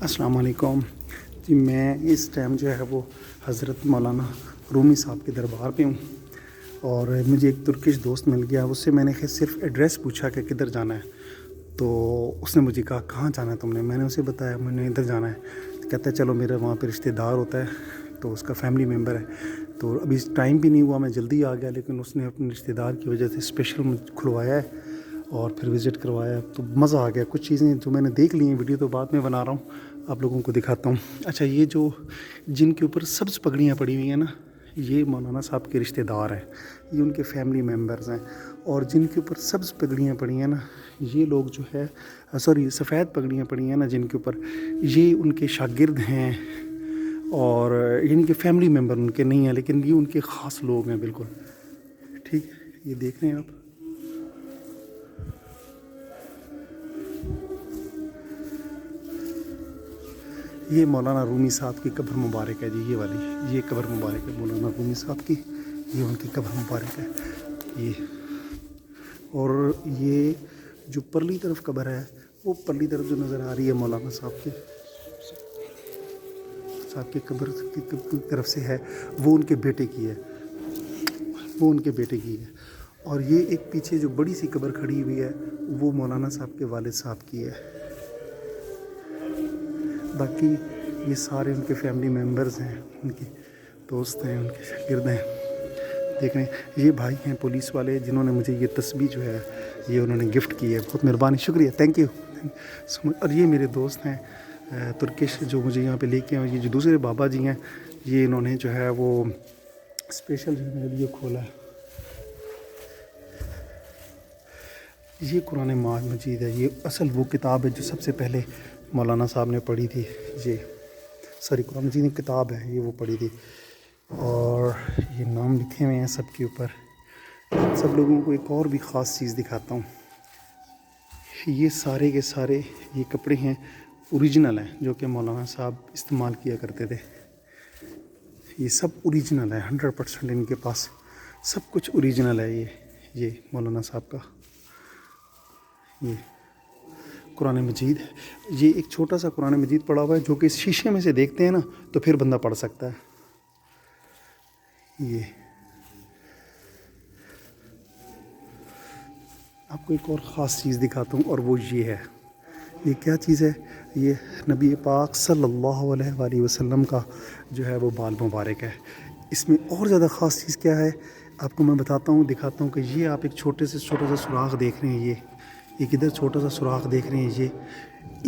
अस्सलाम वालेकुम जी। मैं इस टाइम जो है वो हज़रत मौलाना रूमी साहब के दरबार पे हूँ और मुझे एक तुर्किश दोस्त मिल गया। उससे मैंने सिर्फ एड्रेस पूछा कि किधर जाना है, तो उसने मुझे कहा कहाँ जाना है तुमने। मैंने उसे बताया मैंने इधर जाना है, तो कहता है चलो मेरा वहाँ पे रिश्तेदार होता है, तो उसका फैमिली मेम्बर है। तो अभी टाइम भी नहीं हुआ, मैं जल्दी आ गया, लेकिन उसने अपने रिश्तेदार की वजह से स्पेशल मुझे खुलवाया है और फिर विज़िट करवाया, तो मज़ा आ गया। कुछ चीज़ें जो मैंने देख ली हैं, वीडियो तो बाद में बना रहा हूँ, आप लोगों को दिखाता हूँ। अच्छा, ये जो जिनके ऊपर सब्ज़ पगड़ियाँ पड़ी हुई हैं ना, ये मौलाना साहब के रिश्तेदार हैं, ये उनके फैमिली मेम्बर्स हैं। और जिनके ऊपर सब्ज़ पगड़ियाँ पड़ी हैं ना, ये लोग जो है सॉरी सफ़ेद पगड़ियाँ पड़ी हैं ना जिनके ऊपर, ये उनके शागिर्द हैं और इनके फैमिली मेम्बर उनके नहीं हैं, लेकिन ये उनके ख़ास लोग हैं बिल्कुल। ठीक है, ये देख रहे हैं आप। ये मौलाना रूमी साहब की कब्र मुबारक है जी, ये वाली, ये कब्र मुबारक है मौलाना रूमी साहब की, ये उनकी कब्र मुबारक है ये। और ये जो परली तरफ कब्र है, वो परली तरफ जो नज़र आ रही है मौलाना साहब की कब्र की तरफ से है, वो उनके बेटे की है, वो उनके बेटे की है। और ये एक पीछे जो बड़ी सी कब्र खड़ी हुई है, वो मौलाना साहब के वालिद साहब की है। बाकी ये सारे उनके फैमिली मेम्बर्स हैं, उनके दोस्त हैं, उनके शागिर्द हैं। देख रहे हैं, ये भाई हैं पुलिस वाले, जिन्होंने मुझे ये तस्बीह जो है ये उन्होंने गिफ्ट की है। बहुत मेहरबानी, शुक्रिया, थैंक यू। और ये मेरे दोस्त हैं तुर्किश, जो मुझे यहाँ पे लेके आए। ये जो दूसरे बाबा जी हैं, ये इन्होंने जो है वो स्पेशल जो मेरे लिए खोला है। ये कुरान मजीद है, ये असल वो किताब है जो सबसे पहले मौलाना साहब ने पढ़ी थी। ये सॉरी कुरान मजीद की किताब है, ये वो पढ़ी थी। और ये नाम लिखे हुए हैं सब के ऊपर। सब लोगों को एक और भी ख़ास चीज़ दिखाता हूँ। ये सारे के सारे ये कपड़े हैं, ओरिजिनल हैं, जो कि मौलाना साहब इस्तेमाल किया करते थे। ये सब ओरिजिनल है, 100% इनके पास सब कुछ ओरिजिनल है। ये मौलाना साहब का ये कुरान मजीद है। ये एक छोटा सा कुरान मजीद पड़ा हुआ है, जो कि इस शीशे में से देखते हैं ना तो फिर बंदा पढ़ सकता है। ये आपको एक और ख़ास चीज़ दिखाता हूँ, और वो ये है। ये क्या चीज़ है? ये नबी पाक सल्लल्लाहु अलैहि वसल्लम का जो है वो बाल मुबारक है। इसमें और ज़्यादा ख़ास चीज़ क्या है, आपको मैं बताता हूँ, दिखाता हूँ कि ये आप एक छोटा सा सुराख देख रहे हैं, ये किधर छोटा सा सुराख देख रहे हैं, ये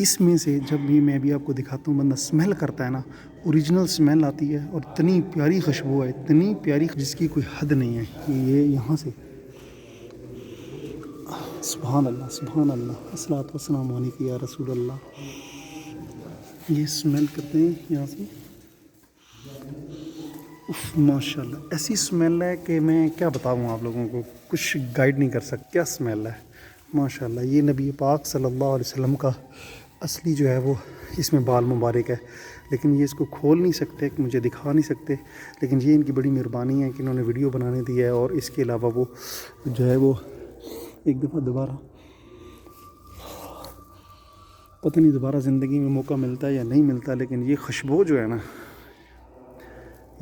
इसमें से जब भी मैं भी आपको दिखाता हूँ, बंदा स्मेल करता है ना, ओरिजिनल स्मेल आती है, और इतनी प्यारी खुशबू है, इतनी प्यारी, जिसकी कोई हद नहीं है। ये यहाँ से सुभान अल्लाह, सुभान अल्लाह, अस्सलातु वस्सलामु अलैका या रसूल अल्लाह। ये स्मेल करते हैं यहाँ से, उफ माशाल्लाह, ऐसी स्मेल है कि मैं क्या बताऊँ आप लोगों को, कुछ गाइड नहीं कर सकता क्या स्मेल है माशाल्लाह। ये नबी पाक सल्लल्लाहु अलैहि वसल्लम का असली जो है वो इसमें बाल मुबारक है, लेकिन ये इसको खोल नहीं सकते, मुझे दिखा नहीं सकते, लेकिन ये इनकी बड़ी मेहरबानी है कि इन्होंने वीडियो बनाने दी है। और इसके अलावा वो जो है वो एक दफ़ा दोबारा पता नहीं दोबारा ज़िंदगी में मौका मिलता है या नहीं मिलता, लेकिन ये खुशबू जो है ना,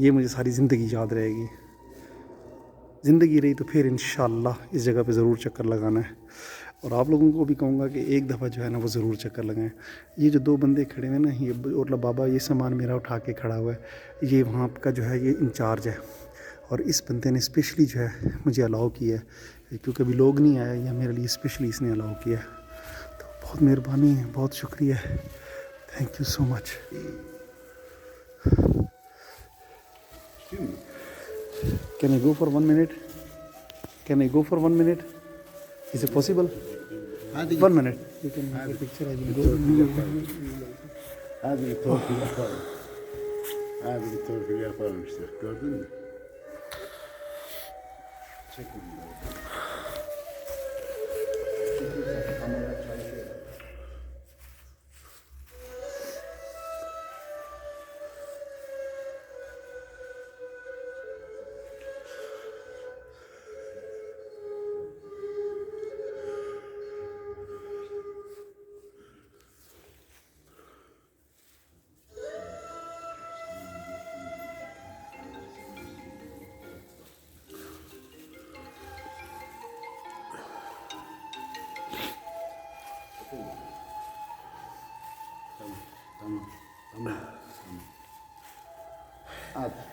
ये मुझे सारी ज़िंदगी याद रहेगी। ज़िंदगी रही तो फिर इंशाअल्लाह इस जगह पे ज़रूर चक्कर लगाना है। और आप लोगों को भी कहूँगा कि एक दफ़ा जो है ना वो ज़रूर चक्कर लगाएं। ये जो दो बंदे खड़े हैं ना, ये और बाबा, ये सामान मेरा उठा के खड़ा हुआ है, ये वहाँ का जो है ये इंचार्ज है। और इस बंदे ने स्पेशली जो है मुझे अलाउ किया है, क्योंकि अभी लोग नहीं आए, या मेरे लिए स्पेशली इसने अलाउ किया है। तो बहुत मेहरबानी है, बहुत शुक्रिया है, thank you so much. Can I go for 1 minute? Can I go for 1 minute? Is it possible? 1 minute. You can make a picture. I will go. هذه التوفيق yaparım. Hadi bir torpil yaparım işte. Gördün mü? Çekin. Kamera çalışıyor. Tamam. Hadi.